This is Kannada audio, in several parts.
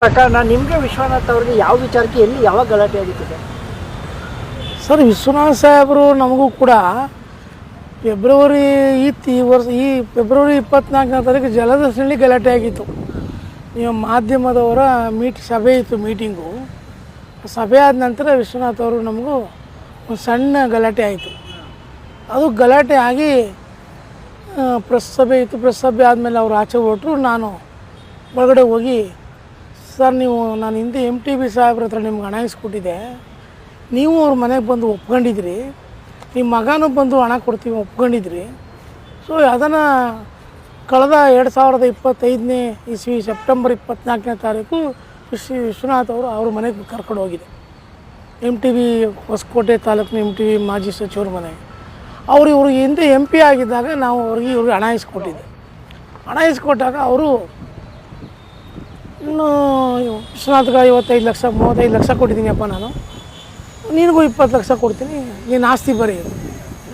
ಪ್ರಕರಣ ನಿಮಗೆ ವಿಶ್ವನಾಥ್ ಅವ್ರಿಗೆ ಯಾವ ವಿಚಾರಕ್ಕೆ ಎಲ್ಲಿ ಯಾವಾಗ ಗಲಾಟೆ ಆಗಿತ್ತು ಸರ್? ವಿಶ್ವನಾಥ್ ಸಾಹೇಬರು ನಮಗೂ ಕೂಡ ಫೆಬ್ರವರಿ ಈ ವರ್ಷ ಈ ಫೆಬ್ರವರಿ 24ನೇ ತಾರೀಕು ಜಲದರ್ಶನಲ್ಲಿ ಗಲಾಟೆ ಆಗಿತ್ತು. ನೀವು ಮಾಧ್ಯಮದವರ ಸಭೆ ಇತ್ತು, ಮೀಟಿಂಗು. ಸಭೆ ಆದ ನಂತರ ವಿಶ್ವನಾಥ್ ಅವರು ನಮಗೂ ಒಂದು ಸಣ್ಣ ಗಲಾಟೆ ಆಯಿತು. ಅದು ಗಲಾಟೆ ಆಗಿ ಪ್ರೆಸ್ ಸಭೆ ಇತ್ತು. ಪ್ರೆಸ್ ಸಭೆ ಆದಮೇಲೆ ಅವರು ಆಚೆ ಹೊರಟರು. ನಾನು ಒಳಗಡೆ ಹೋಗಿ, ಸರ್ ನಾನು ಹಿಂದೆ MTB ಸಾಹೇಬ್ರ ಹತ್ರ ನಿಮ್ಗೆ ಹಣ ಇಸ್ಕೊಟ್ಟಿದ್ದೆ, ನೀವು ಅವ್ರ ಮನೆಗೆ ಬಂದು ಒಪ್ಕೊಂಡಿದ್ರಿ, ನಿಮ್ಮ ಮಗನೂ ಬಂದು ಹಣ ಕೊಡ್ತೀವಿ ಒಪ್ಕೊಂಡಿದ್ರಿ. ಸೊ ಅದನ್ನು ಕಳೆದ 2025ನೇ ಇಸ್ವಿ ಸೆಪ್ಟೆಂಬರ್ 24ನೇ ತಾರೀಕು ವಿಶ್ವನಾಥ್ ಅವರು ಅವ್ರ ಮನೆಗೆ ಕರ್ಕೊಂಡು ಹೋಗಿದೆ. MTB ಹೊಸಕೋಟೆ ತಾಲೂಕಿನ MTB ಮಾಜಿ ಸಚಿವರ ಮನೆಗೆ. ಇವರು ಹಿಂದೆ MP ಆಗಿದ್ದಾಗ ನಾವು ಇವ್ರಿಗೆ ಹಣ ಇಸ್ಕೊಟ್ಟಿದ್ದೆ. ಹಣ ಇಸ್ಕೊಟ್ಟಾಗ ಅವರು ಇನ್ನು ವಿಶ್ವನಾಥ್ಗೆ 55 ಲಕ್ಷ 35 ಲಕ್ಷ ಕೊಟ್ಟಿದ್ದೀನಿಯಪ್ಪ, ನಾನು ನಿನಗೂ 20 ಲಕ್ಷ ಕೊಡ್ತೀನಿ, ನೀನು ಆಸ್ತಿ ಬರೀ,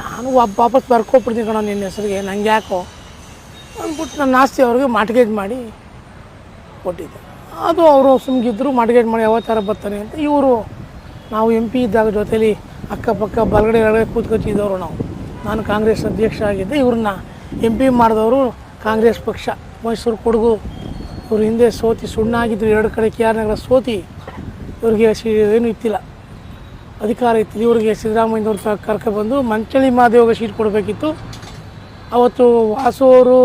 ನಾನು ವಾಪಸ್ ಬರ್ಕೊಬಿಡ್ತೀನಿ ಕಣ ನಿನ್ನ ಹೆಸರಿಗೆ, ನಂಗೆ ಯಾಕೋ ಅಂದ್ಬಿಟ್ಟು ನನ್ನ ಆಸ್ತಿ ಅವ್ರಿಗೆ ಮಾರ್ಟ್ಗೇಜ್ ಮಾಡಿ ಕೊಟ್ಟಿದ್ದೆ. ಅದು ಅವರು ಸುಮ್ಗಿದ್ರು, ಮಾರ್ಟ್ಗೇಜ್ ಮಾಡಿ ಯಾವತ್ತಾರ ಬರ್ತಾನೆ ಅಂತ. ಇವರು ನಾವು MP ಇದ್ದಾಗ ಜೊತೇಲಿ ಅಕ್ಕಪಕ್ಕ ಬಲಗಡೆ ಕೂತ್ಕೊತಿದ್ದವರು ನಾವು. ನಾನು ಕಾಂಗ್ರೆಸ್ ಅಧ್ಯಕ್ಷ ಆಗಿದ್ದೆ. ಇವ್ರನ್ನ MP ಮಾಡಿದವರು ಕಾಂಗ್ರೆಸ್ ಪಕ್ಷ, ಮೈಸೂರು ಕೊಡಗು. ಇವ್ರು ಹಿಂದೆ ಸೋತಿ ಸುಣ್ಣಾಗಿದ್ದರು, 2 ಕಡೆ KR ನಗರ ಸೋತಿ ಇವ್ರಿಗೆ ಏನೂ ಇತ್ತಿಲ್ಲ, ಅಧಿಕಾರ ಇತ್ತಿಲ್ಲ. ಇವ್ರಿಗೆ ಸಿದ್ದರಾಮಯ್ಯವ್ರು ಕರ್ಕೊಬಂದು ಮಂಚಳಿ ಮಹದೇವ್ಗೆ ಸೀಟ್ ಕೊಡಬೇಕಿತ್ತು. ಅವತ್ತು ವಾಸು ಅವರು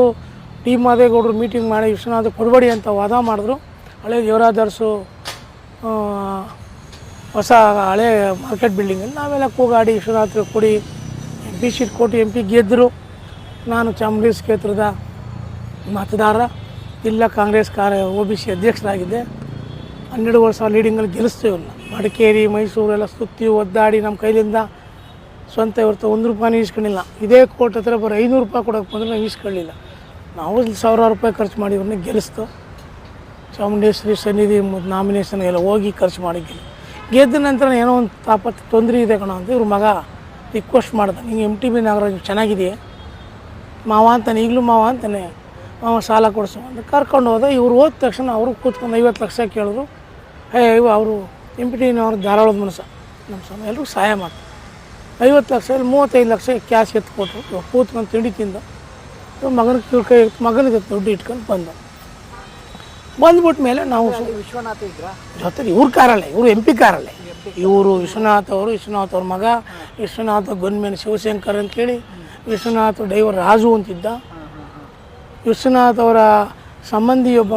ಡಿ ಮಾದೇಗೌಡರು ಮೀಟಿಂಗ್ ಮಾಡಿ ವಿಶ್ವನಾಥ್ ಕೊಡಬೇಡಿ ಅಂತ ವಾದ ಮಾಡಿದ್ರು. ಹಳೆ ದೇವರಾಜರ್ಸು ಹೊಸ ಹಳೆ ಮಾರ್ಕೆಟ್ ಬಿಲ್ಡಿಂಗಲ್ಲಿ ನಾವೆಲ್ಲ ಕೂಗಾಡಿ ವಿಶ್ವನಾಥ್ ಕೊಡಿ, MP ಸೀಟ್ ಕೊಟ್ಟು MP ಗೆದ್ದರು. ನಾನು ಚಾಮುಂಡಿ ಕ್ಷೇತ್ರದ ಮತದಾರ, ಜಿಲ್ಲಾ ಕಾಂಗ್ರೆಸ್ OBC ಅಧ್ಯಕ್ಷರಾಗಿದ್ದೆ. 12 ವರ್ಷ ಲೀಡಿಂಗಲ್ಲಿ ಗೆಲ್ಲಿಸ್ತೇವಲ್ಲ. ಮಡಿಕೇರಿ ಮೈಸೂರು ಎಲ್ಲ ಸುತ್ತಿ ಒದ್ದಾಡಿ ನಮ್ಮ ಕೈಲಿಂದ ಸ್ವಂತ ಇವತ್ತು 1 ರೂಪಾಯಿನೂ ಈಸ್ಕೊಂಡಿಲ್ಲ. ಇದೇ ಕೋರ್ಟ್ ಹತ್ರ ಬರೋ 500 ರೂಪಾಯಿ ಕೊಡೋಕ್ಕೆ ಬಂದರೆ ನಾವು ಈಸ್ಕೊಳ್ಳಿಲ್ಲ. ನಾವು 1000 ರೂಪಾಯಿ ಖರ್ಚು ಮಾಡಿ ಇವ್ರನ್ನ ಗೆಲ್ಲಿಸ್ತು. ಚಾಮುಂಡೇಶ್ವರಿ ಸನ್ನಿಧಿ ನಾಮಿನೇಷನ್ಗೆಲ್ಲ ಹೋಗಿ ಖರ್ಚು ಮಾಡಿ ಗೆದ್ದ ನಂತರ ಏನೋ ಒಂದು ತೊಂದರೆ ಇದೆ ಕಣ ಅಂತ ಇವ್ರ ಮಗ ರಿಕ್ವೆಸ್ಟ್ ಮಾಡ್ದೆ, ನಿಂಗೆ MTB ನಾಗರಾಜ್ ಚೆನ್ನಾಗಿದೆಯೇ ಮಾವ ಅಂತಾನೆ, ಈಗಲೂ ಮಾವ ಅಂತಾನೆ, ಮಾವ ಸಾಲ ಕೊಡಿಸು ಅಂತ ಕರ್ಕೊಂಡು ಹೋದ. ಇವ್ರು ಹೋದ ತಕ್ಷಣ ಅವರು ಕೂತ್ಕೊಂಡು 50 ಲಕ್ಷ ಕೇಳಿದ್ರು. ಅವರು MPT ಧಾರಾಳದ ಮನಸ್ಸು, ನಮ್ಮ ಸ್ವಾಮಿ ಎಲ್ಲರೂ ಸಹಾಯ ಮಾಡ್ತಾರೆ. 50 ಲಕ್ಷದಲ್ಲಿ 35 ಲಕ್ಷ ಕ್ಯಾಶ್ ಎತ್ಕೊಟ್ರು. ಕೂತ್ಕೊಂಡು ತಿಂಡಿ ತಿಂದು ಮಗನಿಗೆ ದುಡ್ಡು ಇಟ್ಕೊಂಡು ಬಂದ್ಬಿಟ್ಟ ಮೇಲೆ ನಾವು ವಿಶ್ವನಾಥ್ ಇದ್ರ ಜೊತೆಲಿ ಇವ್ರ ಕಾರಲ್ಲೇ, ಇವರು MP ಕಾರಲ್ಲೇ, ಇವರು ವಿಶ್ವನಾಥ್ ಅವ್ರ ಮಗ ವಿಶ್ವನಾಥ್ ಗನ್ಮೇನ್ ಶಿವಶಂಕರ್ ಅಂತೇಳಿ, ವಿಶ್ವನಾಥ್ ಡ್ರೈವರ್ ರಾಜು ಅಂತಿದ್ದ. ವಿಶ್ವನಾಥ್ ಅವರ ಸಂಬಂಧಿ ಒಬ್ಬ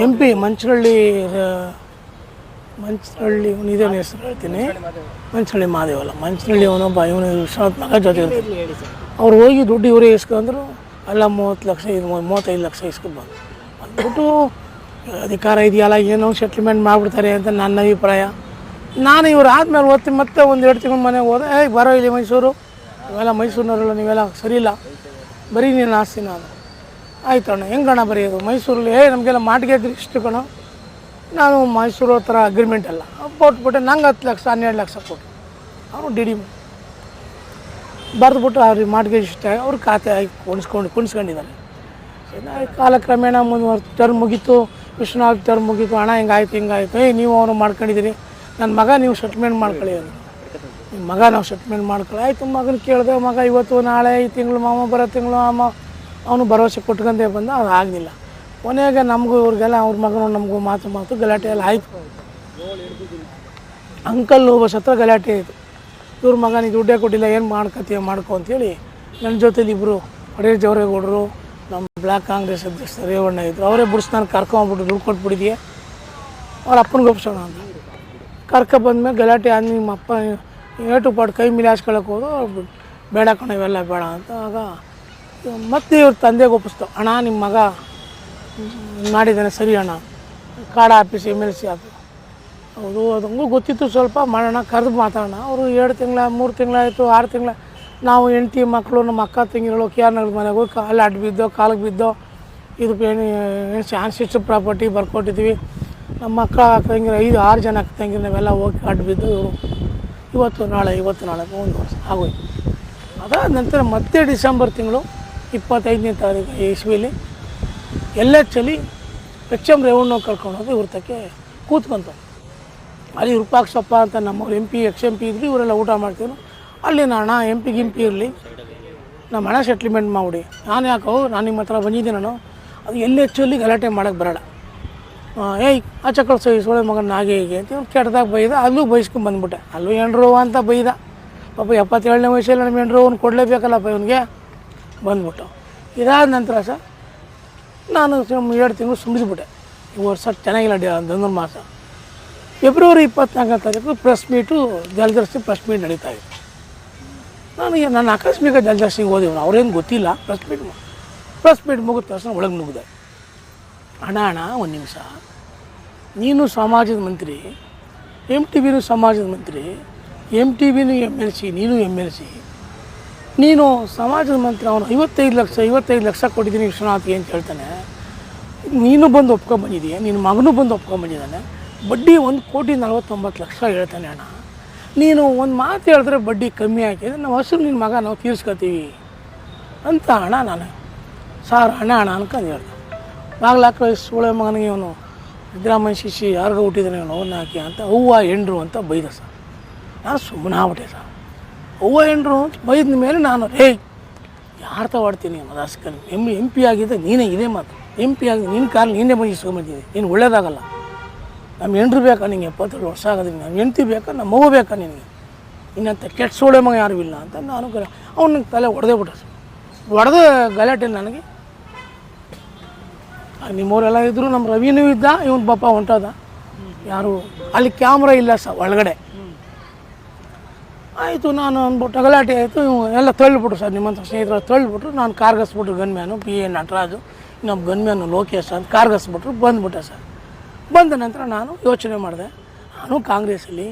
MP ಮಂಚನಹಳ್ಳಿ ಇದೇನು ಹೆಸರು ಹೇಳ್ತೀನಿ, ಮಂಚನಹಳ್ಳಿ ಮಾದೇವಲ್ಲ, ಮಂಚನಹಳ್ಳಿ ಅವನೊಬ್ಬ, ಇವನು ವಿಶ್ವನಾಥ್ ಮಗ ಜೊತೆ ಇರ್ತಾರೆ. ಅವ್ರು ಹೋಗಿ ದುಡ್ಡು ಇವರೇ ಇಸ್ಕೊಂಡ್ರು. ಎಲ್ಲ 30 ಲಕ್ಷ 35 ಲಕ್ಷ ಇಸ್ಕೊಂಡು ಬಂದ್ಬಿಟ್ಟು ಅಧಿಕಾರ ಇದೆಯಲ್ಲ ಏನೋ ಸೆಟ್ಲ್ಮೆಂಟ್ ಮಾಡಿಬಿಡ್ತಾರೆ ಅಂತ ನನ್ನ ಅಭಿಪ್ರಾಯ. ನಾನು ಇವ್ರು ಆದಮೇಲೆ ಮತ್ತೆ ಒಂದು 2 ತಿಂಗಳು ಮನೆಗೆ ಹೋದೆ. ಬರೋ ಇಲ್ಲಿ ಮೈಸೂರು, ಇವೆಲ್ಲ ಮೈಸೂರಿನವರೆಲ್ಲ ನೀವೆಲ್ಲ ಸರಿ ಇಲ್ಲ, ಬರೀ ನೀನು ಆಸ್ತಿ. ನಾನು ಆಯ್ತಣ್ಣ, ಹೆಂಗಣ್ಣ ಬರೆಯೋದು ಮೈಸೂರಲ್ಲಿ? ನಮಗೆಲ್ಲ ಮಾರ್ಟ್ಗೇಜ್ ಇಷ್ಟು ಕಣ. ನಾನು ಮೈಸೂರು ಹತ್ರ ಅಗ್ರಿಮೆಂಟ್ ಅಲ್ಲ ಕೊಟ್ಬಿಟ್ಟೆ. ನಂಗೆ 10 ಲಕ್ಷ 12 ಲಕ್ಷ ಕೊಟ್ಟು ಅವರು DD ಬರೆದ್ಬಿಟ್ಟು ಅವ್ರಿಗೆ ಮಾರ್ಟ್ಗೇಜ್ ಇಷ್ಟ ಅವ್ರ ಖಾತೆ ಆಗಿ ಕುಣಿಸ್ಕೊಂಡಿದ್ದಾರೆ. ಕಾಲಕ್ರಮೇಣ ಟರ್ಮ್ ಮುಗೀತು, ವಿಶ್ವನಾಥ್ ಟರ್ಮ್ ಮುಗೀತು, ಹಣ ಹಿಂಗಾಯ್ತು. ನೀವು ಅವನು ಮಾಡ್ಕೊಂಡಿದ್ದೀರಿ, ನನ್ನ ಮಗ ನೀವು ಸೆಟ್ಲ್ಮೆಂಟ್ ಮಾಡ್ಕೊಳ್ಳಿ ಅಂದರು. ನಿಮ್ಮ ಮಗ ನಾವು ಸೆಟ್ಲ್ಮೆಂಟ್ ಮಾಡ್ಕೊಳ್ಳಿ. ಆಯಿತು, ಮಗನ ಕೇಳಿದೆ. ಮಗ ಇವತ್ತು ನಾಳೆ ಈ ತಿಂಗಳು, ಮಾಮ ಬರೋ ತಿಂಗಳು ಅವನು ಭರವಸೆ ಕೊಟ್ಕೊಂಡೇ ಬಂದ. ಅದು ಆಗಲಿಲ್ಲ. ಕೊನೆಗೆ ನಮಗೂ ಇವ್ರಿಗೆಲ್ಲ ಅವ್ರ ಮಗನು ನಮಗೂ ಮಾತು ಗಲಾಟೆ ಎಲ್ಲ ಆಯಿತು. ಅಂಕಲ್ ಬಸ್ ಹತ್ರ ಗಲಾಟೆ ಆಯಿತು. ಇವ್ರ ಮಗ ನೀ ದುಡ್ಡೇ ಕೊಟ್ಟಿಲ್ಲ, ಏನು ಮಾಡ್ಕೊ ಅಂತೇಳಿ ನನ್ನ ಜೊತೆಲಿ ಇಬ್ಬರು ಹೊಡೆಯ ಜವರೇಗೌಡರು, ನಮ್ಮ ಬ್ಲಾಕ್ ಕಾಂಗ್ರೆಸ್ ಅಧ್ಯಕ್ಷ ರೇವಣ್ಣ ಇದ್ದರು. ಅವರೇ ನಾನು ಕರ್ಕೊಂಡ್ಬಿಟ್ಟು ದುಡ್ಡು ಕೊಟ್ಬಿಟ್ಟಿದ್ಯೆ, ಅವ್ರ ಅಪ್ಪನಿಗೆ ಒಪ್ಸೋಣ ಅಂತ ಬಂದಮೇಲೆ ಗಲಾಟೆ ಆದ. ನಿಮ್ಮ ಅಪ್ಪ ಏಟು ಪಾಡು ಕೈ ಮೇಲೆ ಹಾಸ್ಕೊಳಕ್ಕೆ ಹೋದು, ಬೇಡ ಕಣ ಇವೆಲ್ಲ ಬೇಡ ಅಂತ. ಆಗ ಮತ್ತೆ ಇವ್ರ ತಂದೆಗೆ ಒಪ್ಪಿಸ್ತು, ಅಣ್ಣ ನಿಮ್ಮ ಮಗ ಮಾಡಿದ್ದಾನೆ ಸರಿ ಅಣ್ಣ, ಕಾಡ ಆಫೀಸ್ MLC ಆಫೀಸ್ ಹೌದು, ಅದಂಗೂ ಗೊತ್ತಿತ್ತು, ಸ್ವಲ್ಪ ಮಾಡೋಣ ಕರೆದು ಮಾತಾಡೋಣ. ಅವರು 2 ತಿಂಗಳ 3 ತಿಂಗಳಾಯಿತು, 6 ತಿಂಗಳ. ನಾವು ಹೆಂಡತಿ ಮಕ್ಕಳು ನಮ್ಮ ಅಕ್ಕ ತಂಗಿಗಳು KR ನಗರ ಮನೆಗೆ ಹೋಗಿ ಅಲ್ಲಿ ಅಡ್ಡ ಬಿದ್ದೋ ಕಾಲಿಗೆ ಬಿದ್ದೋ ಇದು ಆನ್ಸಿಸ್ಟರ್ ಪ್ರಾಪರ್ಟಿ ಬರ್ಕೊಟ್ಟಿದ್ವಿ. ನಮ್ಮ ಅಕ್ಕ ತಂಗಿರು 5-6 ಜನ ಅಕ್ಕ ತಂಗಿರು ನಾವೆಲ್ಲ ಹೋಗಿ ಅಡ್ಡ ಬಿದ್ದು ಇವರು ಇವತ್ತು ನಾಳೆ 1 ವರ್ಷ ಆಗೋಯ್ತು. ಅದಾದ ನಂತರ ಮತ್ತೆ ಡಿಸೆಂಬರ್ ತಿಂಗಳು 25ನೇ ತಾರೀಕು ಇಸ್ವಿಲಿ LHಲ್ಲಿ ಎಚ್ ಎಮ್ ರೇವಣ್ಣ ಕರ್ಕೊಂಡು ಹೋಗಿ ಇವ್ರ ತಕ್ಕೆ ಕೂತ್ಕೊಂತ ಅಲ್ಲಿ ವಿರೂಪಾಕ್ಷಪ್ಪ ಅಂತ ನಮ್ಮವ್ರು MP XMP ಇದ್ರಿ, ಇವರೆಲ್ಲ ಊಟ ಮಾಡ್ತಿದ್ರು. ಅಲ್ಲಿ ನಾನು MP ಗಿಂಪಿ ಇರಲಿ, ನಮ್ಮ ಹಣ ಸೆಟ್ಲ್ಮೆಂಟ್ ಮಾಡಿಬಿಡಿ. ನಾನು ಯಾಕೋ ನಾನು ನಿಮ್ಮ ಹತ್ರ ಬಂದಿದ್ದೆ, ನಾನು ಅದು ಎಲ್ಲಿ ಹೆಚ್ಚಲ್ಲಿ ಗಲಾಟೆ ಮಾಡೋಕ್ಕೆ ಬರೋಣ, ಏಯ್ ಆಚೆ ಕಳ್ಸೋ ಈ ಸೋಳೆ ಮಗನ ಹಾಗೆ ಹೀಗೆ ಅಂತ ಕೆಟ್ಟದಾಗ ಬೈದ. ಅಲ್ಲೂ ಬೈಸ್ಕೊಂಡು ಬಂದ್ಬಿಟ್ಟೆ. ಅಲ್ಲೂ ಎಂಡ್ರೋ ಅಂತ ಬೈದ. ಪಾಪ 77ನೇ ವಯಸ್ಸಲ್ಲಿ ನಮ್ಮ ಎಂಡ್ರೋವನ್ನು ಕೊಡಲೇಬೇಕಲ್ಲಪ್ಪ ಇವನಿಗೆ ಬಂದ್ಬಿಟ್ಟು. ಇದಾದ ನಂತರ ಸಹ ನಾನು 2 ತಿಂಗಳು ಸುಮ್ಮನಿಸ್ಬಿಟ್ಟೆ. ಈ ವರ್ಷ ಚೆನ್ನಾಗಿಲ್ಲ ಧನುರ್ಮಾಸ. ಫೆಬ್ರವರಿ 24ನೇ ತಾರೀಕು ಪ್ರೆಸ್ ಮೀಟು ಜಲದರ್ಶಿ ಪ್ರೆಸ್ ಮೀಟ್ ನಡೀತಾ ಇತ್ತು. ನನಗೆ ನನ್ನ ಆಕಸ್ಮಿಕ ಜಲದರ್ಶಿಗೆ ಹೋದೆವು, ಅವ್ರೇನು ಗೊತ್ತಿಲ್ಲ. ಪ್ರೆಸ್ ಮೀಟ್ ಮುಗಿದ ತಕ್ಷಣ ಒಳಗೆ ನುಗ್ಗಿದೆ. ಅಣ್ಣ ಒಂದು ನಿಮಿಷ, ನೀನು ಸಮಾಜದ ಮಂತ್ರಿ, MTBನೂ ಸಮಾಜದ ಮಂತ್ರಿ, MTBನೂ MLC, ನೀನು MLC, ನೀನು ಸಮಾಜದ ಮಂತ್ರಿ. ಅವನು 55 ಲಕ್ಷ ಕೊಟ್ಟಿದ್ದೀನಿ ವಿಶ್ವನಾಥ್ಗೆ ಅಂತ ಹೇಳ್ತಾನೆ. ನೀನು ಬಂದು ಒಪ್ಕೊಂಬಂದಿದ್ದೀಯ, ನಿನ್ನ ಮಗನೂ ಬಂದು ಒಪ್ಕೊಂಬಂದಿದ್ದಾನೆ. ಬಡ್ಡಿ 1,49,00,000 ಹೇಳ್ತಾನೆ. ಅಣ್ಣ ನೀನು ಒಂದು ಮಾತು ಹೇಳಿದ್ರೆ ಬಡ್ಡಿ ಕಮ್ಮಿ ಹಾಕಿದ್ರೆ ನಾವು ಹಸಿರು ನಿನ್ನ ಮಗ ನಾವು ತೀರಿಸ್ಕೊತೀವಿ ಅಂತ. ಅಣ್ಣ ನಾನು ಸಾರ್ ಅಣ್ಣ ಅನ್ಕೊಂಡು ಹೇಳ್ದೆ. ಬಾಗ್ಲಾಕ ಸೋಳೆ ಮಗನಿಗೆ ಇವನು ಸಿದ್ದರಾಮಯ್ಯ ಶಿಷ್ಯ ಯಾರಿಗೂ ಹುಟ್ಟಿದಾನೆ ಇವನು ಅವನ್ನ ಹಾಕಿ ಅಂತ ಅವ್ವ ಎಂಡ್ರು ಅಂತ ಬೈದ ಸರ್. ನಾನು ಸುಮ್ಮನೆ ಆಗ್ಬಿಟ್ಟೆ ಸರ್. ಅವ್ವ ಎಂಡ್ರು ಅಂತ ಬೈದ ಮೇಲೆ ನಾನು ಯಾರು ತಗೊಡ್ತೀನಿ ಮದಾಸ್ಕನ್ MP ಆಗಿದ್ದೆ ನೀನೇ. ಇದೇ ಮಾತು, MP ಆಗಿ ನಿನ್ನ ಕಾಲ ನೀನೇ ಬಂದು ಇಸ್ಕೊಂಬಂದಿದ್ದೆ, ನೀನು ಒಳ್ಳೇದಾಗಲ್ಲ. ನಮ್ಮ ಎಂಡ್ರು ಬೇಕಾ ನಿಂಗೆ 72 ವರ್ಷ ಆಗೋದಿಲ್ಲ, ನಮ್ಮ ಹೆಂಡ್ತಿ ಬೇಕಾ, ನಮ್ಮ ಮಗು ಬೇಕಾ ನಿನಗೆ, ಇನ್ನಂತ ಕೆಟ್ಟ ಸೋಳೆ ಮಗ ಯಾರೂ ಇಲ್ಲ ಅಂತ ನಾನು ಅವ್ನಿಗೆ ತಲೆ ಹೊಡೆದೇ ಬಿಟ್ಟೆ ಸರ್. ಹೊಡೆದ ಗಲಾಟೆ ನನಗೆ ನಿಮ್ಮವರೆಲ್ಲ ಇದ್ದರು. ನಮ್ಮ ರವಿನೂ ಇದ್ದ, ಇವನು ಪಾಪ ಹೊಂಟದ. ಯಾರು ಅಲ್ಲಿ ಕ್ಯಾಮ್ರಾ ಇಲ್ಲ ಸರ್ ಒಳಗಡೆ. ಆಯಿತು ನಾನು ಅಂದ್ಬಿಟ್ಟು ಗಲಾಟೆ ಆಯಿತು. ಎಲ್ಲ ತಳ್ಳಿಬಿಟ್ರು ಸರ್, ನಿಮ್ಮಂಥ ಸ್ನೇಹಿತರು ತಳ್ಳಿಬಿಟ್ರು. ನಾನು ಕಾರ್ಗಸ್ಬಿಟ್ರು ಗನ್ಮ್ಯಾನು PA ನಟರಾಜು, ನಮ್ಮ ಗನ್ಮ್ಯಾನು ಲೋಕೇಶ್ ಅಂತ ಕಾರ್ಗಸ್ಬಿಟ್ರು. ಬಂದುಬಿಟ್ಟೆ ಸರ್. ಬಂದ ನಂತರ ನಾನು ಯೋಚನೆ ಮಾಡಿದೆ. ನಾನು ಕಾಂಗ್ರೆಸ್ಸಲ್ಲಿ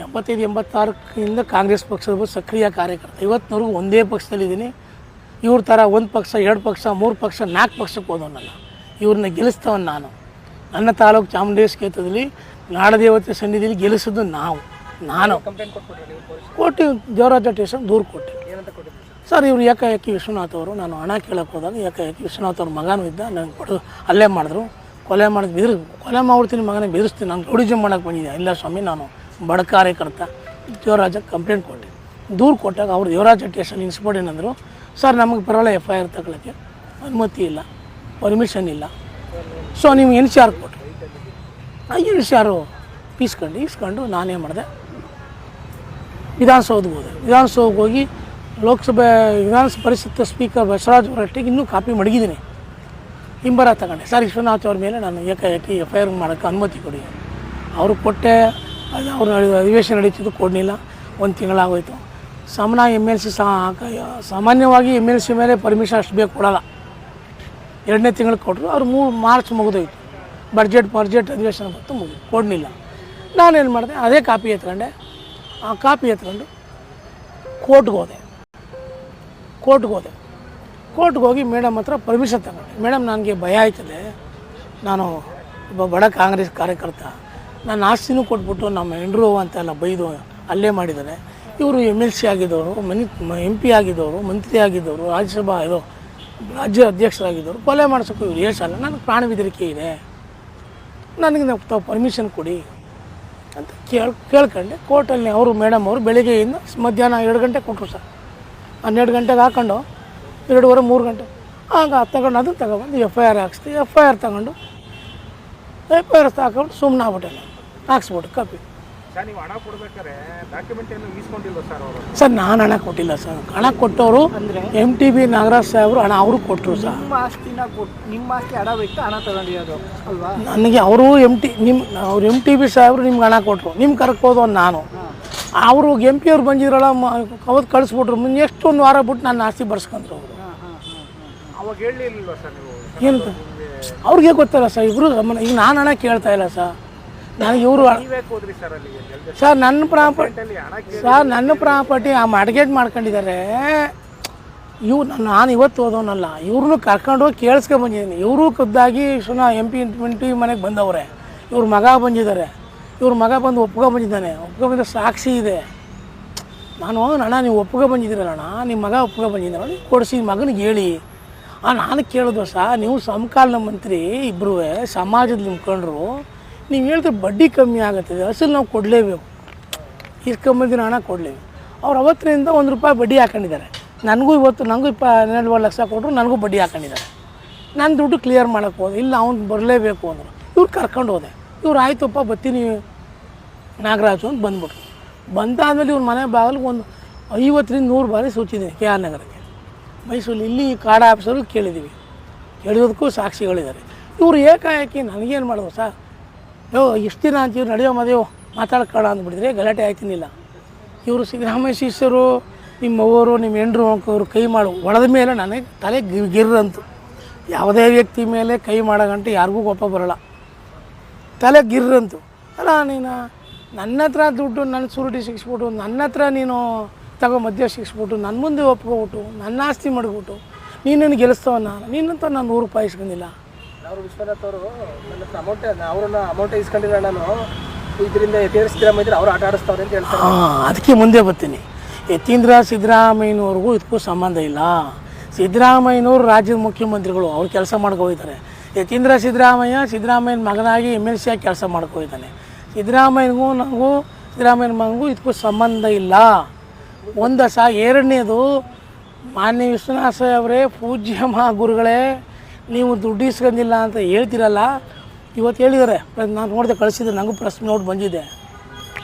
85-86 ಕಾಂಗ್ರೆಸ್ ಪಕ್ಷದ ಸಕ್ರಿಯ ಕಾರ್ಯಕರ್ತ. ಇವತ್ತಿನವರೆಗೂ ಒಂದೇ ಪಕ್ಷದಲ್ಲಿದ್ದೀನಿ. ಇವ್ರ ಥರ 1 ಪಕ್ಷ 2 ಪಕ್ಷ 3 ಪಕ್ಷ 4 ಪಕ್ಷಕ್ಕೆ ಹೋದವನಲ್ಲ. ಇವ್ರನ್ನ ಗೆಲ್ಲಿಸ್ತವನು ನಾನು. ನನ್ನ ತಾಲೂಕು ಚಾಮುಂಡೇಶ್ವರಿ ಕ್ಷೇತ್ರದಲ್ಲಿ ನಾಡದೇವತೆ ಸನ್ನಿಧಿಯಲ್ಲಿ ಗೆಲ್ಲಿಸಿದ್ದು ನಾನು ಕೊಟ್ಟು ದೇವರಾಜ ಸ್ಟೇಷನ್ ದೂರು ಕೊಟ್ಟೆ ಸರ್. ಇವರು ಏಕಾಏಕಿ ವಿಶ್ವನಾಥ್ ಅವರು, ನಾನು ಹಣ ಕೇಳಕ್ಕೆ ಹೋದಾಗ ಏಕಾಏಕಿ ವಿಶ್ವನಾಥ್ ಅವ್ರ ಮಗನೂ ಇದ್ದ, ನನಗೆ ಕೊಡು ಹಲ್ಲೆ ಮಾಡಿದ್ರು. ಕೊಲೆ ಮಾಡಿದ್ರು, ಕೊಲೆ ಮಾಡ್ಬಿಡ್ತೀನಿ ಮಗನೇ, ಬೆದರಿಸ್ತೀನಿ, ನಾನು ರೌಡಿಸಮ್ ಮಾಡೋಕ್ಕೆ ಬಂದಿದ್ದೆ. ಇಲ್ಲ ಸ್ವಾಮಿ, ನಾನು ಬಡ ಕಾರ್ಯಕರ್ತ. ದೇವರಾಜಕ್ಕೆ ಕಂಪ್ಲೇಂಟ್ ಕೊಟ್ಟೆ. ದೂರು ಕೊಟ್ಟಾಗ ಅವರು ದೇವರಾಜ ಸ್ಟೇಷನ್ ಇನ್ಸ್ಪೆಕ್ಟರ್ ಏನಂದರು, ಸರ್ ನಮಗೆ ಬರೋಲ್ಲ FIR ತಗೊಳ್ಳೋಕ್ಕೆ ಅನುಮತಿ ಇಲ್ಲ, ಪರ್ಮಿಷನ್ ಇಲ್ಲ. ಸೊ ನೀವು NCR ಕೊಟ್ಟರು. NCR ಇಸ್ಕೊಂಡು ನಾನೇನು ಮಾಡಿದೆ, ವಿಧಾನಸೌಧಕ್ಕೆ ಹೋದೆ. ವಿಧಾನಸೌಧಕ್ಕೆ ಹೋಗಿ ವಿಧಾನ ಪರಿಷತ್ ಸ್ಪೀಕರ್ ಬಸವರಾಜ್ ಹೊರಟ್ಟಿಗೆ ಇನ್ನೂ ಕಾಪಿ ಮಡಗಿದ್ದೀನಿ. ಹಿಂಬರ ತಗೊಂಡೆ. ಸರ್ ವಿಶ್ವನಾಥ್ ಅವ್ರ ಮೇಲೆ ನಾನು ಏಕಾಏಕಿ FIR ಮಾಡೋಕ್ಕೆ ಅನುಮತಿ ಕೊಡಿ. ಅವರು ಕೊಟ್ಟೆ. ಅದು ಅವ್ರ ಅಧಿವೇಶನ ನಡೀತಿದ್ದು ಕೊಡಲಿಲ್ಲ. 1 ತಿಂಗಳಾಗೋಯ್ತು. MLC ಸಾಮಾನ್ಯವಾಗಿ MLC ಮೇಲೆ ಪರ್ಮಿಷನ್ ಅಷ್ಟು ಬೇಕು ಕೊಡೋಲ್ಲ. 2ನೇ ತಿಂಗಳಿಗೆ ಕೊಟ್ಟರು. ಅವ್ರು ಮಾರ್ಚ್ ಮುಗಿದೋಯ್ತು. ಬಡ್ಜೆಟ್ ಅಧಿವೇಶನ ಬಂತು, ಮುಗಿದು ಕೊಡಲಿಲ್ಲ. ನಾನೇನು ಮಾಡಿದೆ, ಅದೇ ಕಾಪಿ ಎತ್ಕೊಂಡೆ. ಆ ಕಾಪಿ ಎತ್ಕೊಂಡು ಕೋರ್ಟ್ಗೆ ಹೋಗಿ ಮೇಡಮ್ ಹತ್ರ ಪರ್ಮಿಷನ್ ತಗೊಂಡೆ. ಮೇಡಮ್ ನನಗೆ ಭಯ ಆಯ್ತದೆ, ನಾನು ಒಬ್ಬ ಬಡ ಕಾಂಗ್ರೆಸ್ ಕಾರ್ಯಕರ್ತ, ನನ್ನ ಆಸ್ತಿನೂ ಕೊಟ್ಬಿಟ್ಟು ನಮ್ಮ ಹೆಂಡ್ರು ಅಂತೆಲ್ಲ ಬೈದು ಅಲ್ಲೇ ಮಾಡಿದ್ದಾರೆ. ಇವರು MLC ಆಗಿದ್ದವರು, MP ಆಗಿದ್ದವರು, ಮಂತ್ರಿ ಆಗಿದ್ದವರು, ರಾಜ್ಯಸಭಾ ರಾಜ್ಯ ಅಧ್ಯಕ್ಷರಾಗಿದ್ದವರು, ಕೊಲೆ ಮಾಡಿಸೋಕ್ಕೂ ಇವ್ರು ಹೇಸಲ್ಲ. ನನಗೆ ಪ್ರಾಣ ಬೆದರಿಕೆ ಇದೆ, ನನಗೆ ತಾವು ಪರ್ಮಿಷನ್ ಕೊಡಿ ಅಂತ ಕೇಳ್ಕೊಂಡೆ. ಕೋರ್ಟಲ್ಲಿ ಅವರು ಮೇಡಮ್ ಅವರು ಬೆಳಿಗ್ಗೆಯಿಂದ ಮಧ್ಯಾಹ್ನ 2 ಗಂಟೆ ಕೊಟ್ಟರು ಸರ್. 12 ಗಂಟೆಗೆ ಹಾಕ್ಕೊಂಡು 2:30 3 ಗಂಟೆ ಆಗ ತಗೊಂಡು ಅದನ್ನು ತಗೊಬಂದು FIR ಹಾಕ್ಸ್ತೀವಿ. FIR ತಗೊಂಡು ಹಾಕೊಂಡು ಸುಮ್ಮನೆ ಆಗ್ಬಿಟ್ಟೆ. ನಾನು ಹಾಕ್ಸ್ಬಿಟ್ಟು ಕಾಪಿ. ಸರ್ ನಾನು ಹಣ ಕೊಟ್ಟಿಲ್ಲ ಸರ್. ಹಣ ಕೊಟ್ಟವರು ಅಂದರೆ MTB ನಾಗರಾಜ್ ಸಾಹೇಬರು ಹಣ ಅವರು ಕೊಟ್ಟರು ಸರ್. ನಿಮ್ಮ ಆಸ್ತಿ ಹಣ ಬಿಟ್ಟು ಹಣ ತಗೊಂಡಿರೋದು ಅಲ್ವಾ? ನನಗೆ ಅವರು ಅವ್ರು MTB ಸಾಹೇಬರು ನಿಮ್ಗೆ ಹಣ ಕೊಟ್ಟರು, ನಿಮ್ಗೆ ಕರ್ಕೋದು ನಾನು. ಅವರು MP ಅವ್ರು ಬಂದಿದ್ರಲ್ಲ, ಅವತ್ತು ಕಳಿಸ್ಬಿಟ್ರು. ನೆಕ್ಸ್ಟ್ 1 ವಾರ ಬಿಟ್ಟು ನನ್ನ ಆಸ್ತಿ ಬರ್ಸ್ಕೊಂಡ್ರು ಅವರು. ಅವಾಗ ಹೇಳಿರ್ಲಿಲ್ವಾ ಸರ್ ನೀವು? ಏನಂತ ಅವ್ರಿಗೆ ಗೊತ್ತಲ್ಲ ಸರ್. ಇಬ್ಬರು ಈಗ ನಾನು ಹಣ ಕೇಳ್ತಾ ಇಲ್ಲ ಸರ್. ನನಗೆ ಇವರು ಸರ್ ನನ್ನ ಪ್ರಾಪರ್ಟಿ ಮಾರ್ಗೇಜ್ ಮಾಡ್ಕೊಂಡಿದ್ದಾರೆ. ನಾನು ಇವತ್ತು ಓದೋನಲ್ಲ, ಇವ್ರನ್ನೂ ಕರ್ಕೊಂಡೋಗಿ ಕೇಳಿಸ್ಕೊಂಡು ಬಂದಿದ್ದೀನಿ. ಇವರು ಖುದ್ದಾಗಿ MP ಮನೆಗೆ ಬಂದವ್ರೆ. ಇವ್ರ ಮಗ ಬಂದಿದ್ದಾರೆ. ಇವ್ರ ಮಗ ಬಂದು ಒಪ್ಕೊಂಡ್ಬಂದಿದ್ದಾನೆ. ಒಪ್ಕೊಂಡ್ಬಂದ ಸಾಕ್ಷಿ ಇದೆ. ನಾನು ಅಣ್ಣ ನೀವು ಒಪ್ಕೊಂಡ್ಬಂದಿದ್ದೀರಲ್ಲ ಅಣ್ಣ, ನಿಮ್ಮ ಮಗ ಒಪ್ಕೊಂಡ್ಬಂದಿದ್ದಾನೆ, ಕೊಡಿಸಿ ಮಗನಿಗೆ ಹೇಳಿ ನಾನು ಕೇಳಿದ್ವ ನೀವು ಸಮಕಾಲೀನ ಮಂತ್ರಿ ಇಬ್ಬರೂ ಸಮಾಜದ ಮುಖಂಡರು, ನೀವು ಹೇಳಿದ್ರೆ ಬಡ್ಡಿ ಕಮ್ಮಿ ಆಗುತ್ತದೆ, ಅಸಲು ನಾವು ಕೊಡಲೇಬೇಕು, ಇಸ್ಕೊಂಬಂದಿನ ಹಣ ಕೊಡಲೇಬೇಕು. ಅವ್ರು ಅವತ್ತಿನಿಂದ ₹1 ಬಡ್ಡಿ ಹಾಕೊಂಡಿದ್ದಾರೆ. ನನಗೂ ನನಗೂ 12 ಲಕ್ಷ ಕೊಟ್ಟರು, ನನಗೂ ಬಡ್ಡಿ ಹಾಕೊಂಡಿದ್ದಾರೆ. ನಾನು ದುಡ್ಡು ಕ್ಲಿಯರ್ ಮಾಡೋಕ್ಕೆ ಹೋದೆ, ಇಲ್ಲ ಅವ್ನು ಬರಲೇಬೇಕು ಅಂದರು. ಇವ್ರು ಕರ್ಕೊಂಡು ಹೋದೆ. ಇವ್ರು ಆಯ್ತಪ್ಪ ಬರ್ತೀನಿ ನಾಗರಾಜು ಅಂತ ಬಂದ್ಬಿಟ್ರು. ಬಂದಾದಮೇಲೆ ಇವ್ರ ಮನೆ ಬಾಗಿಲಿಗೆ ಒಂದು 50-100 ಬಾರಿ ಸೂಚಿದ್ದೀನಿ KR ನಗರಕ್ಕೆ, ಮೈಸೂರಲ್ಲಿ. ಇಲ್ಲಿ ಕಾಡ ಆಫೀಸರು ಕೇಳಿದ್ದೀವಿ, ಕೇಳಿರೋದಕ್ಕೂ ಸಾಕ್ಷಿಗಳಿದ್ದಾರೆ. ಇವರು ಏಕಾಏಕಿ ನನಗೇನು ಮಾಡೋದು ಸರ್, ಇಷ್ಟು ದಿನ ಅಂತೀವಿ ನಡೆಯೋ ಮದುವೆ ಮಾತಾಡ್ಕೊಳ್ಳ ಅಂದ್ಬಿಟ್ಟಿದ್ರೆ ಗಲಾಟೆ ಆಯ್ತಿನಿಲ್ಲ. ಇವರು ಸಿದ್ದರಾಮಯ್ಯ ಶಿಷ್ಯರು, ನಿಮ್ಮವರು ನಿಮ್ಮ ಹೆಂಡ್ರು ಅವರು ಕೈ ಮಾಡು ಹೊಡೆದ ಮೇಲೆ ನನಗೆ ತಲೆ ಗಿರ್ರಂತು. ಯಾವುದೇ ವ್ಯಕ್ತಿ ಮೇಲೆ ಕೈ ಮಾಡೋ ಗಂಟೆ ಯಾರಿಗೂ ಕೋಪ ಬರೋಲ್ಲ, ತಲೆ ಗಿರ್ರಂತು. ಅಲ್ಲ ನೀನು ನನ್ನ ಹತ್ರ ದುಡ್ಡು ನನ್ನ ಸುರುಟಿ ಸಿಕ್ಸ್ಬಿಟ್ಟು, ನನ್ನ ಹತ್ರ ನೀನು ತಗೋ ಮಧ್ಯ ಸಿಕ್ಸ್ಬಿಟ್ಟು, ನನ್ನ ಮುಂದೆ ಒಪ್ಕೊಬಿಟ್ಟು, ನನ್ನ ಆಸ್ತಿ ಮಾಡಿಬಿಟ್ಟು ನೀನು ನನಗೆ ಗೆಲ್ಲಿಸ್ತವನ್ನ, ನೀನಂತ ನಾನು ₹100 ಇಸ್ಕೊಂಡಿಲ್ಲ. ಅವರು ವಿಶ್ವನಾಥ್ ಅವರು ನನ್ನ ಹತ್ರ ಅವ್ರನ್ನ ಅಮೌಂಟ್ ಇಸ್ಕೊಂಡಿಲ್ಲ, ನಾನು ಇದರಿಂದ ಸಿದ್ದರಾಮಯ್ಯ ಇದ್ರೆ ಅವ್ರು ಆಟ ಆಡಿಸ್ತಾವ್ರೆ ಅಂತ ಹೇಳ್ತಾರೆ. ಅದಕ್ಕೆ ಮುಂದೆ ಬರ್ತೀನಿ. ಯತೀಂದ್ರ ಸಿದ್ದರಾಮಯ್ಯನವ್ರಿಗೂ ಇದಕ್ಕೂ ಸಂಬಂಧ ಇಲ್ಲ. ಸಿದ್ದರಾಮಯ್ಯನವರು ರಾಜ್ಯದ ಮುಖ್ಯಮಂತ್ರಿಗಳು, ಅವ್ರು ಕೆಲಸ ಮಾಡ್ಕೋಗಿದ್ದಾರೆ. ಯತೀಂದ್ರ ಸಿದ್ದರಾಮಯ್ಯನ ಮಗನಾಗಿ MLC ಆಗಿ ಕೆಲಸ ಮಾಡ್ಕೋಗಿದ್ದಾನೆ. ಸಿದ್ದರಾಮಯ್ಯನಿಗೂ ಮಗನಿಗೂ ಇದಕ್ಕೂ ಸಂಬಂಧ ಇಲ್ಲ. ಎರಡನೇದು, ಮಾನ್ಯ ವಿಶ್ವನಾಥ ಸಾಹೇಬ್ರೇ, ಪೂಜ್ಯ ಗುರುಗಳೇ, ನೀವು ದುಡ್ಡು ಇಸ್ಕೊಂಡಿಲ್ಲ ಅಂತ ಹೇಳ್ತಿರಲ್ಲ. ಇವತ್ತು ಹೇಳಿದ್ದಾರೆ, ನಾನು ನೋಡಿದೆ, ಕಳಿಸಿದ್ರೆ ನನಗೂ ಪ್ರೆಸ್ ನೋಟ್ ಬಂದಿದೆ.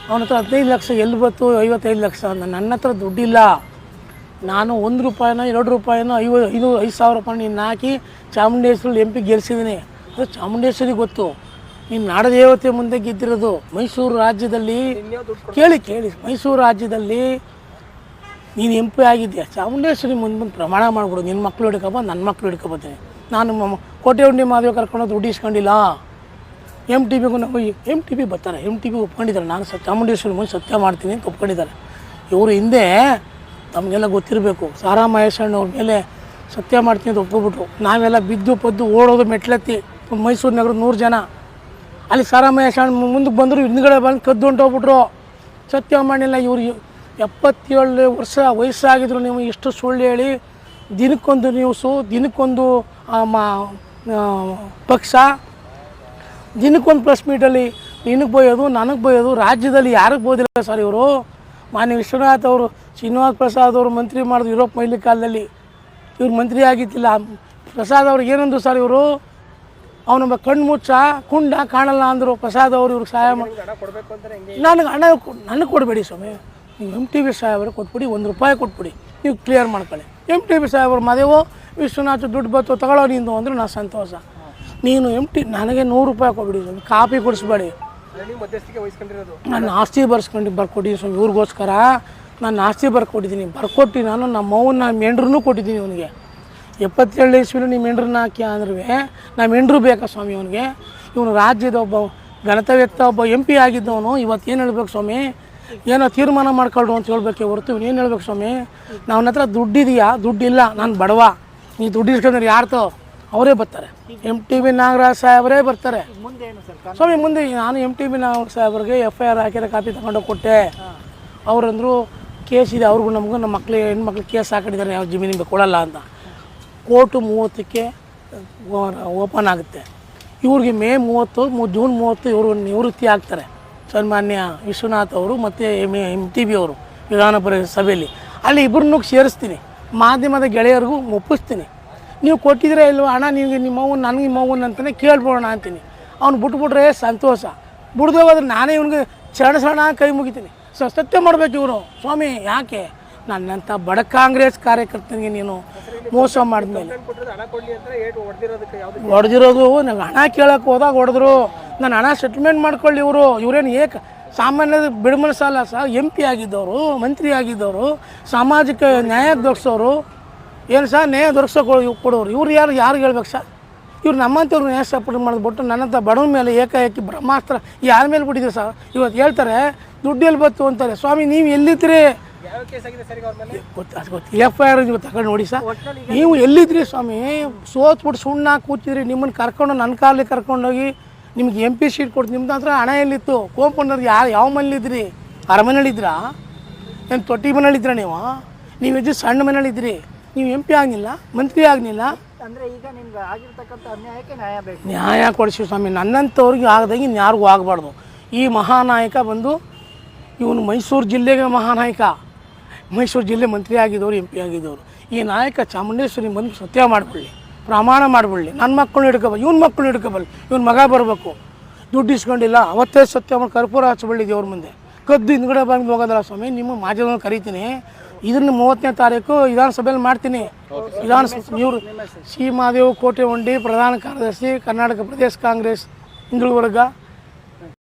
ಅವನ ಹತ್ರ 15 ಲಕ್ಷ ಎಲ್ಲಿ ಬಂತು, 55 ಲಕ್ಷ ಅಂತ. ನನ್ನ ಹತ್ರ ದುಡ್ಡಿಲ್ಲ. ನಾನು ₹1 ₹2 5,000 ನೀನು ಹಾಕಿ ಚಾಮುಂಡೇಶ್ವರಿ MP ಗೆಲ್ಲಿಸಿದ್ದೀನಿ. ಅದು ಚಾಮುಂಡೇಶ್ವರಿಗೆ ಗೊತ್ತು. ನೀನು ನಾಡದೇವತೆ ಮುಂದೆ ಗೆದ್ದಿರೋದು. ಮೈಸೂರು ರಾಜ್ಯದಲ್ಲಿ ಕೇಳಿ ಮೈಸೂರು ರಾಜ್ಯದಲ್ಲಿ ನೀನು MP ಆಗಿದ್ಯಾ, ಚಾಮುಂಡೇಶ್ವರಿ ಮುಂದೆ ಪ್ರಮಾಣ ಮಾಡಿಬಿಡು, ನಿನ್ನ ಮಕ್ಕಳು ಹಿಡ್ಕೊಬ, ನನ್ನ ಮಕ್ಕಳು ಹಿಡ್ಕೊಬತ್ತೀನಿ. ನಾನು ಕೋಟೆಹುಂಡಿ ಮಾದೇವ ಕರ್ಕೊಂಡು ದುಡ್ಡು ಇಸ್ಕೊಂಡಿಲ್ಲ. MTBಗೂ ನಾವು MTB ಬರ್ತಾರೆ, MTB ಒಪ್ಕೊಂಡಿದ್ದಾರೆ. ನಾನು ಚಾಮುಂಡೇಶ್ವರಿ ಮುಂದೆ ಸತ್ಯ ಮಾಡ್ತೀನಿ ಅಂತ ಒಪ್ಕೊಂಡಿದ್ದಾರೆ. ಇವರು ಹಿಂದೆ ನಮಗೆಲ್ಲ ಗೊತ್ತಿರಬೇಕು, ಸಾರಾ ಮಹೇಶಣ್ಣವ್ರ ಮೇಲೆ ಸತ್ಯ ಮಾಡ್ತೀನಿ ಅಂತ ಒಪ್ಕೊಬಿಟ್ರು. ನಾವೆಲ್ಲ ಬಿದ್ದು ಪದ್ದು ಓಡೋದು ಮೆಟ್ಲೆತ್ತಿ ಮೈಸೂರು ನಗರದ 100 ಜನ. ಅಲ್ಲಿ ಸಾರಾ ಮಹೇಶಣ್ಣ ಮುಂದಕ್ಕೆ ಬಂದರು, ಹಿಂದ್ಗಡೆ ಬಂದು ಕದ್ದು ಹೊಂಟೋಗ್ಬಿಟ್ರು. ಸತ್ಯ ಮಾಡಿಲ್ಲ. ಇವ್ರು 77 ವರ್ಷ ವಯಸ್ಸಾಗಿದ್ರು. ನೀವು ಇಷ್ಟು ಸುಳ್ಳು ಹೇಳಿ ದಿನಕ್ಕೊಂದು ನ್ಯೂಸು, ದಿನಕ್ಕೊಂದು ಪಕ್ಷ, ದಿನಕ್ಕೊಂದು ಪ್ರೆಸ್ ಮೀಟಲ್ಲಿ ನಿನಗೆ ಬೈಯೋದು, ನನಗೆ ಬೈಯೋದು. ರಾಜ್ಯದಲ್ಲಿ ಯಾರಿಗೆ ಬೋದಿಲ್ಲ ಸರ್ ಇವರು. ಮಾನ್ಯ ವಿಶ್ವನಾಥ್ ಅವರು, ಶ್ರೀನಿವಾಸ ಪ್ರಸಾದ್ ಅವರು ಮಂತ್ರಿ ಮಾಡಿದ್ರು ಯುರೋಪ್ ಮೈಲಿ ಕಾಲದಲ್ಲಿ. ಇವ್ರು ಮಂತ್ರಿ ಆಗಿದ್ದಿಲ್ಲ. ಪ್ರಸಾದ್ ಅವ್ರಿಗೆ ಏನಂದ್ರು ಸರ್ ಇವರು, ಅವನೊಬ್ಬ ಕಣ್ಣು ಮುಚ್ಚ ಕುಂಡ ಕಾಣಲ್ಲ ಅಂದರು ಪ್ರಸಾದ್ ಅವರು. ಇವ್ರಿಗೆ ಸಹಾಯ ಮಾಡಿ ನನಗೆ ಕೊಡಬೇಡಿ ಸ್ವಾಮಿ, ನೀವು MTB ಸಾಹೇಬ್ರಿಗೆ ಕೊಟ್ಬಿಡಿ, ₹1 ಕೊಟ್ಬಿಡಿ, ನೀವು ಕ್ಲಿಯರ್ ಮಾಡ್ಕೊಳ್ಳಿ. MTB ಸಾಹೇಬ್ರು ಮದುವೆ ವಿಶ್ವನಾಥ್ ದುಡ್ಡು ಬತ್ತು ತಗೊಳ್ಳೋ ನಿಂದು ಅಂದ್ರೆ ನಾನು ಸಂತೋಷ. ನೀನು ನನಗೆ ₹100 ಕೊಟ್ಬಿಡಿ ಸ್ವಾಮಿ, ಕಾಪಿ ಕೊಡಿಸ್ಬೇಡಿ. ನಾನು ಆಸ್ತಿ ಬರ್ಕೊಟ್ಟಿದ್ದೀನಿ ಸ್ವಾಮಿ, ಇವ್ರಿಗೋಸ್ಕರ ನಾನು ಆಸ್ತಿ ಬರ್ಕೊಟ್ಟಿದ್ದೀನಿ. ನಾನು ನಮ್ಮ ಅವ್ವನ ಮೆಂಡ್ರೂ ಕೊಟ್ಟಿದ್ದೀನಿ ಅವನಿಗೆ. 77 ಇಸ್ವಿಲಿ ನಿಮ್ಮ ಮೆಂಡ್ರನ್ನ ಹಾಕಿ ಅಂದ್ರೆ ನಮ್ಮ ಮೆಂಡ್ರು ಬೇಕಾ ಸ್ವಾಮಿ ಅವನಿಗೆ? ಇವನು ರಾಜ್ಯದ ಒಬ್ಬ ಘನತವ್ಯಕ್ತ, ಒಬ್ಬ MP ಆಗಿದ್ದವನು. ಇವತ್ತು ಏನು ಹೇಳ್ಬೇಕು ಸ್ವಾಮಿ, ಏನೋ ತೀರ್ಮಾನ ಮಾಡ್ಕೊಳ್ರು ಅಂತ ಹೇಳ್ಬೇಕೆ ಹೊರತು ಇವನು ಏನು ಹೇಳ್ಬೇಕು ಸ್ವಾಮಿ? ನನ್ನ ಹತ್ರ ದುಡ್ಡಿದೆಯಾ, ದುಡ್ಡಿಲ್ಲ, ನಾನು ಬಡವ, ನೀ ದುಡ್ಡು ಇಸ್ಕೊಂಡ್ರೆ ಯಾರ್ತೋ ಅವರೇ ಬರ್ತಾರೆ. MTB ನಾಗರಾಜ್ ಸಾಹೇಬರೇ ಬರ್ತಾರೆ ಸ್ವಾಮಿ. ಮುಂದೆ ನಾನು MTB ನಾಗರಾಜ್ ಸಾಹೇಬ್ರಿಗೆ FIR ಹಾಕಿರೋ ಕಾಪಿ ತಗೊಂಡೋಗಿ ಕೊಟ್ಟೆ. ಅವರಂದರು ಕೇಸ್ ಇದೆ, ಅವ್ರಿಗೂ ನಮಗೂ ನಮ್ಮ ಹೆಣ್ಮಕ್ಳು ಕೇಸ್ ಹಾಕೊಂಡಿದ್ದಾರೆ, ಯಾವ ಜಮೀನಿಗೆ ಕೊಡಲ್ಲ ಅಂತ. ಕೋರ್ಟು 30ಕ್ಕೆ ಓಪನ್ ಆಗುತ್ತೆ. ಇವ್ರಿಗೆ ಮೇ 30 ಜೂನ್ 30 ಇವರು ನಿವೃತ್ತಿ ಆಗ್ತಾರೆ ಸನ್ಮಾನ್ಯ ವಿಶ್ವನಾಥ್ ಅವರು ಮತ್ತು MTB ಅವರು ವಿಧಾನ ಪರಿಷತ್ ಸಭೆಯಲ್ಲಿ. ಅಲ್ಲಿ ಇಬ್ಬರನ್ನೂ ಸೇರಿಸ್ತೀನಿ, ಮಾಧ್ಯಮದ ಗೆಳೆಯರಿಗೂ ಒಪ್ಪಿಸ್ತೀನಿ. ನೀವು ಕೊಟ್ಟಿದ್ರೆ ಇಲ್ವ ಹಣ, ನಿಮಗೆ ನಿಮ್ಮವ್ವನ ನನಗೆ ನಿಮ್ಮವ್ವನ ಅಂತಲೇ ಕೇಳ್ಬೋಣ ಅಂತೀನಿ. ಅವ್ನು ಬಿಟ್ಬಿಟ್ರೆ ಸಂತೋಷ. ಬಿಡ್ದೇ ಹೋದ್ರೆ ನಾನೇ ಇವ್ನಿಗೆ ಸಣ್ಣ ಕೈ ಮುಗಿತೀನಿ. ಸತ್ಯ ಮಾಡಬೇಕು ಇವರು ಸ್ವಾಮಿ. ಯಾಕೆ ನನ್ನಂಥ ಬಡ ಕಾಂಗ್ರೆಸ್ ಕಾರ್ಯಕರ್ತನಿಗೆ ನೀನು ಮೋಸ ಮಾಡಿದ್ಮೇಲೆ ಹೊಡೆದಿರೋದು? ನಂಗೆ ಹಣ ಕೇಳೋಕೆ ಹೋದಾಗ ಹೊಡೆದ್ರು. ನಾನು ಹಣ ಸೆಟ್ಲ್ಮೆಂಟ್ ಮಾಡ್ಕೊಳ್ಳಿ. ಇವರೇನು ಸಾಮಾನ್ಯ ಬಿಡುಮನಸಲ್ಲ ಸರ್. MP ಆಗಿದ್ದವರು, ಮಂತ್ರಿ ಆಗಿದ್ದವರು, ಸಾಮಾಜಿಕ ನ್ಯಾಯ ದೊರಕಿಸೋರು. ಏನು ಸರ್ ನ್ಯಾಯ ಕೊಡೋರು ಇವ್ರು ಯಾರು ಹೇಳ್ಬೇಕು ಸರ್? ಇವ್ರು ನಮ್ಮಂಥವ್ರು ನ್ಯಾಯ ಸಪೋರ್ಟ್ ಮಾಡಿದ್ಬಿಟ್ಟು ನನ್ನಂಥ ಬಡವನ ಮೇಲೆ ಏಕಾಏಕಿ ಬ್ರಹ್ಮಾಸ್ತ್ರ ಯಾರ ಮೇಲೆ ಬಿಟ್ಟಿದ್ದೀರಿ ಸರ್? ಇವತ್ತು ಹೇಳ್ತಾರೆ ದುಡ್ಡು ಎಲ್ಲಿ ಬಂತು ಅಂತಾರೆ. ಸ್ವಾಮಿ ನೀವು ಎಲ್ಲಿದ್ರಿ? FIR ತಗೊಂಡು ನೋಡಿ ಸರ್, ನೀವು ಎಲ್ಲಿದ್ರಿ ಸ್ವಾಮಿ? ಸೋತ್ಬಿಟ್ಟು ಸುಣ್ಣ ಕೂತಿದ್ರಿ. ನಿಮ್ಮನ್ನು ಕರ್ಕೊಂಡು ನನ್ನ ಕಾಲಲ್ಲಿ ಕರ್ಕೊಂಡೋಗಿ ನಿಮ್ಗೆ MP ಶೀಟ್ ಕೊಡ್ತು. ನಿಮ್ದು ಹತ್ರ ಹಣ ಎಲ್ಲಿತ್ತು? ಕೋಂಪೌಂಡರ್ ಯಾವ ಮನೇಲಿದ್ರಿ? ಅರಮನೆಯಲ್ಲಿದ್ರಾ? ಏನು ತೊಟ್ಟಿ ಮನೇಲಿದ್ರ ನೀವು? ನೀವು ಸಣ್ಣ ಮನೇಲಿದ್ರಿ. ನೀವು MP ಆಗಲಿಲ್ಲ, ಮಂತ್ರಿ ಆಗಲಿಲ್ಲ, ಅಂದರೆ ಈಗ ನಿಮ್ಗೆ ಆಗಿರ್ತಕ್ಕಂಥ ಅನ್ಯಾಯಕ್ಕೆ ನ್ಯಾಯ ಬೇಕು. ನ್ಯಾಯ ಕೊಡಿಸಿ ಸ್ವಾಮಿ. ನನ್ನಂಥವ್ರಿಗೆ ಆಗ್ದಂಗೆ ಇನ್ಯಾರಿಗೂ ಆಗಬಾರ್ದು. ಈ ಮಹಾನಾಯಕ ಬಂದು ಇವನು ಮೈಸೂರು ಜಿಲ್ಲೆಗೆ ಮಹಾನಾಯಕ, ಮೈಸೂರು ಜಿಲ್ಲೆ ಮಂತ್ರಿ ಆಗಿದ್ದವರು, MP ಆಗಿದ್ದವರು. ಈ ನಾಯಕ ಚಾಮುಂಡೇಶ್ವರಿ ಬಂದು ಸತ್ಯ ಮಾಡಿಕೊಳ್ಳಿ, ಪ್ರಮಾಣ ಮಾಡಿಕೊಳ್ಳಿ. ನನ್ನ ಮಕ್ಕಳನ್ನ ಹಿಡ್ಕೊಬಲ್ಲ, ಇವನ ಮಕ್ಕಳನ್ನ ಹಿಡ್ಕೊಬಲ್ಲ, ಇವನ ಮಗ ಬರಬೇಕು. ದುಡ್ಡು ಇಸ್ಕೊಂಡಿಲ್ಲ, ಅವತ್ತೇ ಸತ್ಯ ಮಾಡಿ ಕರ್ಪೂರ ಹಚ್ಚಬಳ್ಳಿ ದೇವ್ರ ಮುಂದೆ ಕದ್ದು ಹಿಂದ್ಗಡೆ ಬಂದು ಹೋಗೋದಲ್ಲ ಸ್ವಾಮಿ. ನಿಮ್ಮ ಮಾಧ್ಯಮವನ್ನು ಕರಿತೀನಿ. ಇದನ್ನು 30ನೇ ತಾರೀಕು ವಿಧಾನಸಭೆಯಲ್ಲಿ ಮಾಡ್ತೀನಿ. ವಿಧಾನಸಭೆ ಇವರು ಸಿ. ಮಹಾದೇವ್ ಕೋಟೆ ಹೊಂಡಿ, ಪ್ರಧಾನ ಕಾರ್ಯದರ್ಶಿ, ಕರ್ನಾಟಕ ಪ್ರದೇಶ ಕಾಂಗ್ರೆಸ್ ಹಿಂದುಳಿದ ವರ್ಗ.